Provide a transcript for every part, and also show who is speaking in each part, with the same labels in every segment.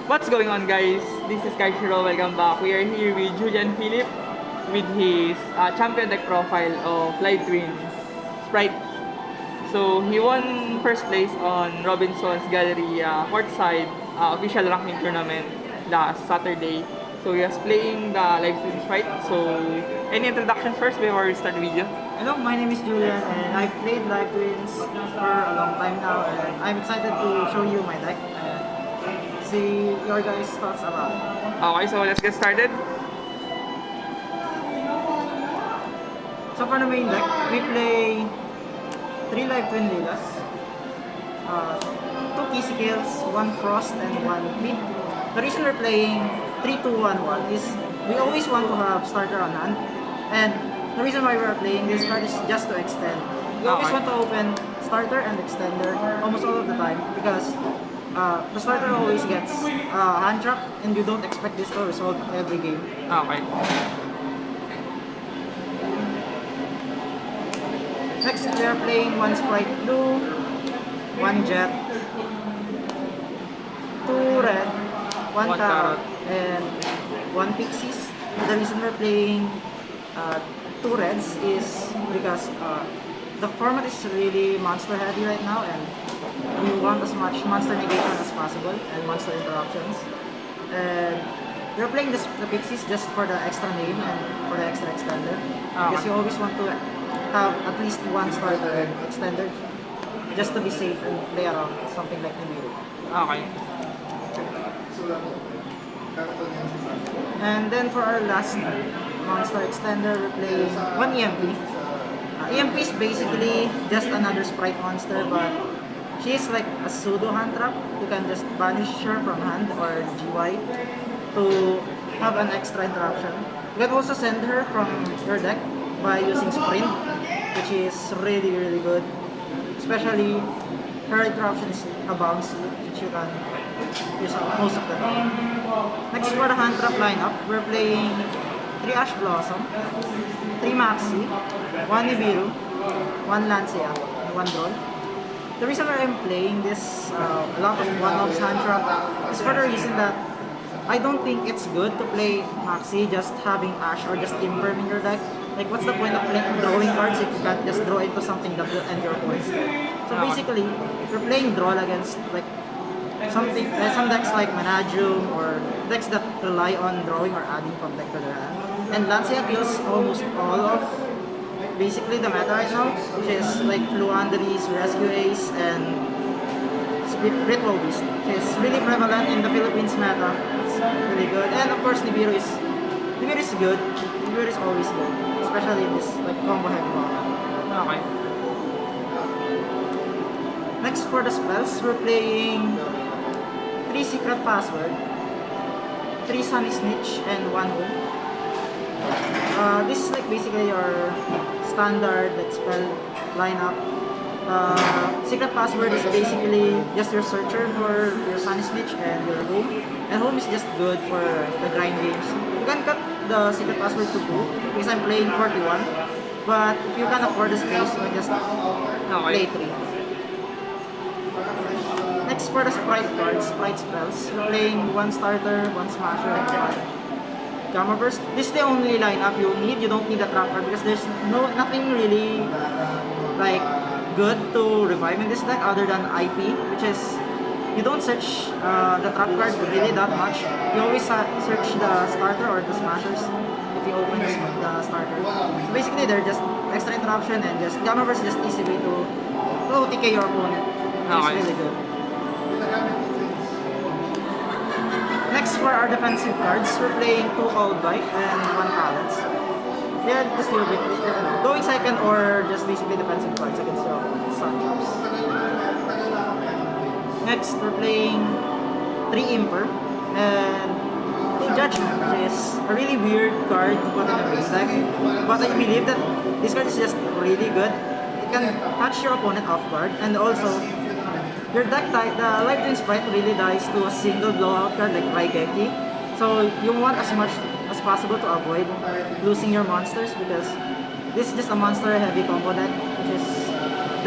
Speaker 1: What's going on, guys? This is Kaishiro. Welcome back. We are here with Julian Philippe with his champion deck profile of Live Twins, Sprite. So he won first place on Robinson's Galleria courtside official ranking tournament last Saturday. So he was playing the Live Twins Sprite. So any introductions first before we start the video?
Speaker 2: Hello, my name is Julian and I've played Live Twins for a long time now and I'm excited to show you my deck and see your guys' thoughts about it.
Speaker 1: Okay, so let's get started.
Speaker 2: So for the main deck, we play 3 Live Twin Lilas, 2 Kissy Kills, 1 Frost and 1 Mid. The reason we're playing 3-2-1-1 is we always want to have starter on hand, and the reason why we're playing this card is just to extend. We always want to open starter and extender almost all of the time because the starter always gets hand trap and you don't expect this to resolve every game.
Speaker 1: Okay.
Speaker 2: Next, we are playing 1 Sprite Blue, 1 Jet, 2 Red, 1 Carrot, and 1 Pixies. The reason we're playing 2 Reds is because the format is really monster heavy right now and we want as much monster negation as possible and monster interruptions. And we're playing the Pixies just for the extra name and for the extra extender. Because you always want to have at least 1 starter and extender just to be safe and play around something like the Nibiru.
Speaker 1: Okay.
Speaker 2: And then for our last monster extender, we're playing 1 EMP. EMP is basically just another Sprite monster, but she's like a pseudo hand trap. You can just banish her from hand or GY to have an extra interruption. You can also send her from your deck by using Sprint, which is really good. Especially her interruption is a bounce, which you can use most of the time. Next for the hand trap lineup, we're playing 3 Ash Blossom, 3 Maxi, 1 Nibiru, 1 Lancia, and 1 Droll. The reason why I'm playing this a lot of one-offs hand trap is for the reason that I don't think it's good to play Maxi just having Ash or just Imperm in your deck. Like, what's the point of drawing cards if you can't just draw into something that will end your opponent's turn? So basically, we're playing draw against like something, some decks like Manajum or decks that rely on drawing or adding from deck to their hand. And Lancia kills almost all of basically the meta right now, which is like Fluanderies, Rescue Ace, and Ritual Beast, which is really prevalent in the Philippines meta. It's really good. And of course, Nibiru is good. Nibiru is always good, especially in this like combo heavy format.
Speaker 1: Okay.
Speaker 2: Next for the spells, we're playing 3 Secret Password, 3 Sunny Snitch, and 1 Home. This is like basically your standard like spell lineup. Secret Password is basically just your searcher for your Sunny Snitch and your Home. And Home is just good for the grind games. You can cut the Secret Password to 2 because I'm playing 41. But if you can afford the space, you can just play 3. Next for the Sprite cards, Sprite spells, we're playing 1 starter, 1 smasher, and 1 Gamma Burst. This is the only lineup you need. You don't need a trap card because there's nothing really like good to revive in this deck other than IP, which is you don't search the trap card really that much. You always search the starter or the smashers if you open the starter. So basically they're just extra interruption and just Gamma Burst is just easy way to OTK your opponent. It's really good. Next for our defensive cards, we're playing 2 Old Bike and 1 Balance. They're just a little bit going second or just basically defensive cards against your sun traps. Next, we're playing 3 Imper and 2 Judgment, which is a really weird card to put in a base deck. But I believe that this card is just really good. It can touch your opponent off guard and also your deck type, the Live Twin Sprite really dies to a single blowout card like Raigeki. So you want as much as possible to avoid losing your monsters because this is just a monster heavy combo deck which is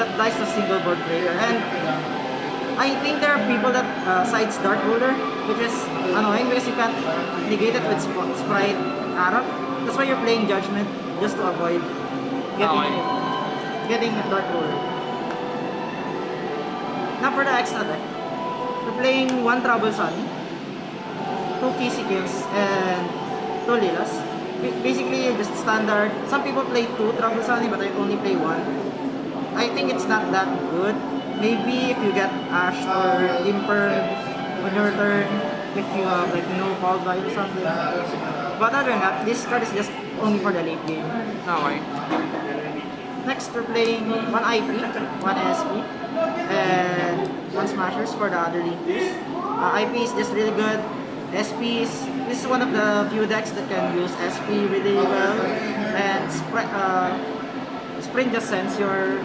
Speaker 2: that dies to single board player. And I think there are people that sides Dark Ruler, which is annoying because you can't negate it with Sprite Arrow. That's why you're playing Judgment, just to avoid getting Dark Ruler. Now for the extra deck, we're playing 1 Trouble Sun, 2 Kissy Kills, and 2 Lilas. Basically, just standard. Some people play 2 Trouble Sunny, but I only play 1. I think it's not that good. Maybe if you get Ashed or Imperm on your turn, if you have like no Call by or something. But other than that, this card is just only for the late game.
Speaker 1: Okay.
Speaker 2: Next, we're playing 1 IP, 1 SP, and 1 Smashers for the other leagues. IP is just really good. SPs, this is one of the few decks that can use SP really well. And Sprint just sends your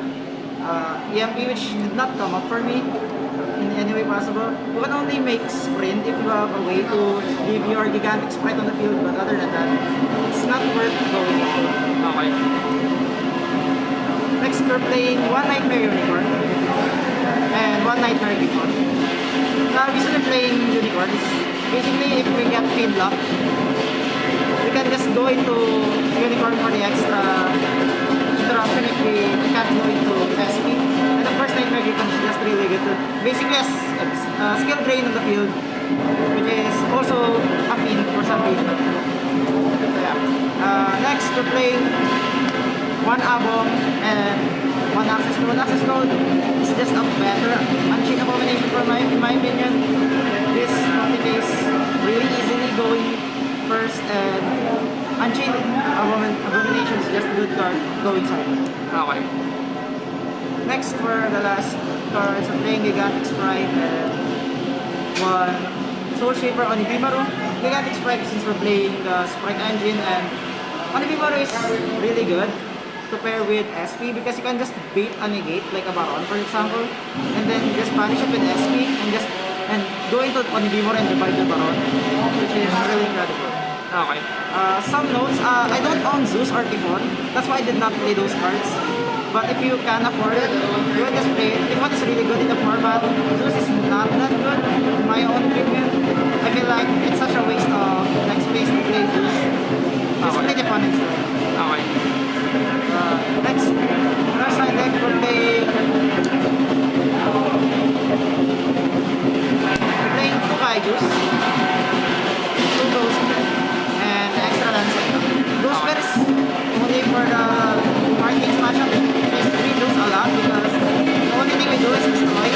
Speaker 2: EMP, which did not come up for me in any way possible. You can only make Sprint if you have a way to leave your gigantic Sprite on the field, but other than that, it's not worth going into.
Speaker 1: Okay.
Speaker 2: Next, we're playing 1 Nightmare Unicorn and 1 Nightmare Unicorn. The reason we're playing Unicorn is basically if we get feed lock, we can just go into Unicorn for the extra interaction if we can't go into SP. And of course, Nightmare Unicorn is just really good to basically a skill drain on the field, which is also a feed for some reason. So yeah. Next, we're playing 1 Abom and 1 Access Node. Access Node is just a better Unchained Abomination in my opinion. This case really easily going first, and Unchained Abomination is just a good card going second.
Speaker 1: Okay.
Speaker 2: Next, for the last cards, I'm playing Gigantic Sprite and 1 Soul Shaper Onibimaru. Gigantic Sprite, since we're playing the Sprite engine, and Onibimaru is really good to pair with SP because you can just bait a negate like a Baron for example, and then just punish it with SP and go into Onibimaru and revive the Baron, which is really incredible.
Speaker 1: Okay.
Speaker 2: Some notes, I don't own Zeus or Typhon, that's why I did not play those cards. But if you can afford it, you can just play it. Typhon is really good in the format. Zeus is not that good, in my own opinion. I feel like it's such a waste of like space to play Zeus. Just play Typhon instead.
Speaker 1: Okay.
Speaker 2: Next, last side deck, we're playing 2 Kaijus, 2 Ghost, and extra Lancer. Ghost is only for the marketing matchup. We lose a lot because the only thing we do is destroy.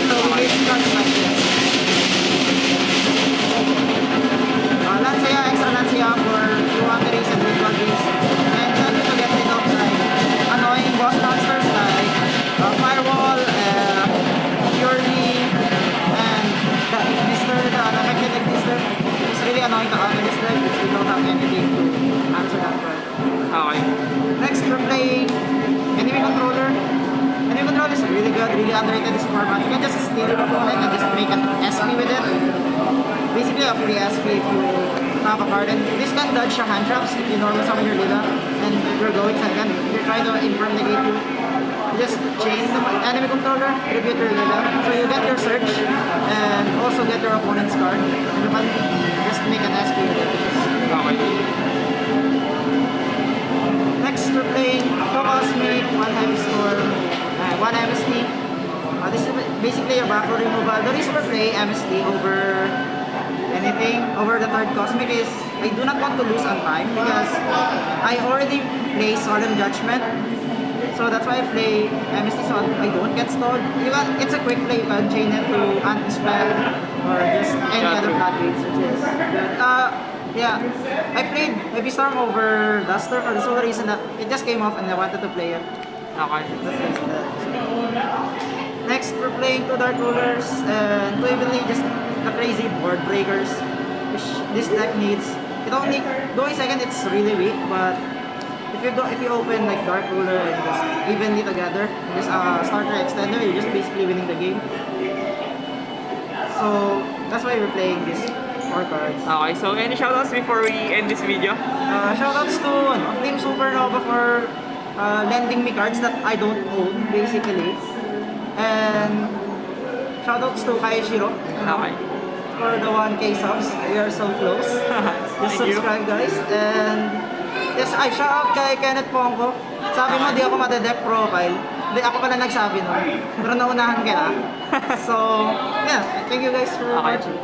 Speaker 2: So we get cards like this. Lancia, extra Lancia for 2 Antares and Ritual Beast. And try to get rid of like annoying boss monsters like Firewall, Fury, and the Ignister, the unaffected Ignister. It's really annoying to counter this deck because we don't have anything to answer that part.
Speaker 1: Okay.
Speaker 2: Next, we're playing Enemy Controller. Enemy Controller is really good, really underrated this format. You can just steal your opponent and just make an SP with it. Basically a free SP if you have a card. And this can dodge your hand traps if you normal summon your Lila and you're going second. You're trying to impermanegate you. You just chain the enemy controller, tribute your Lila. So you get your search and also get your opponent's card. And you can just make an SP with it.
Speaker 1: Okay.
Speaker 2: Next, we're playing 2 Cosmic, 1 Heavy Storm, 1 MST. This is basically a backrow removal. The reason we're playing MST over anything, over the 3rd Cosmic is I do not want to lose on time because I already play Solemn Judgment. So that's why I play MST so I don't get stalled. It's a quick play, you can chain it to anti-spell or just any other floodgates, which is good. Yeah, I played Heavy Storm over Duster for the sole reason that it just came off and I wanted to play it.
Speaker 1: Okay.
Speaker 2: Next, we're playing 2 Dark Rulers and 2 Evenly, just the crazy board breakers, which this deck needs. It only going second, it's really weak, but if you open like Dark Ruler and just evenly together, just starter extender, you're just basically winning the game. So that's why we're playing these 4 cards.
Speaker 1: Okay, so any shoutouts before we end this video?
Speaker 2: Shoutouts to Team Supernova for lending me cards that I don't own, basically. And shoutouts to Kaishiro.
Speaker 1: Okay.
Speaker 2: For the 1K subs. We are so close. Just
Speaker 1: Thank you.
Speaker 2: subscribe guys. And yes, ay shoutout kay Kenneth Pongko. Sabi mo di ako made-deck profile. Hindi, ako pala nagsabi nun. Pero naunahan ka na. So, yeah. Thank you guys for
Speaker 1: Okay.
Speaker 2: watching.